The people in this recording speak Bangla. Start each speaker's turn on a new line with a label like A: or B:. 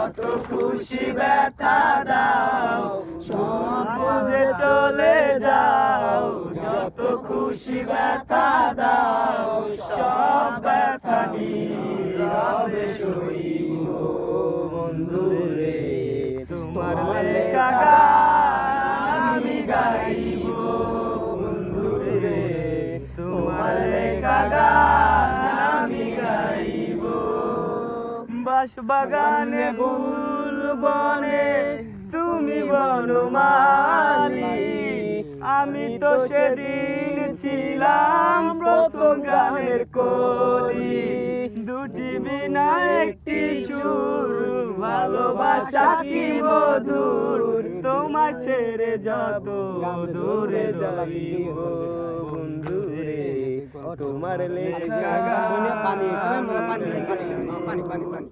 A: যত খুশি ব্যথা দাও মন বুঝে চলে যাও, যত খুশি ব্যথা দাও সব ব্যথা নীরবে সইব বন্ধুরে, তোমার লেখা গান আমি গাইব বন্ধুরে, তোমার লেখা গান আমি গাইব। বাঁশবাগানে ফুল বনে তুমি বনমালী, আমি তো সেদিন ছিলাম প্রথম গানের কলি, দুটি বিনা একটি সুর ভালোবাসা কি মধুর, তোমায় ছেড়ে যত দূরে যাইব বন্ধুরে, তোমার লেখা গান
B: পানি পানি পানি পানি পানি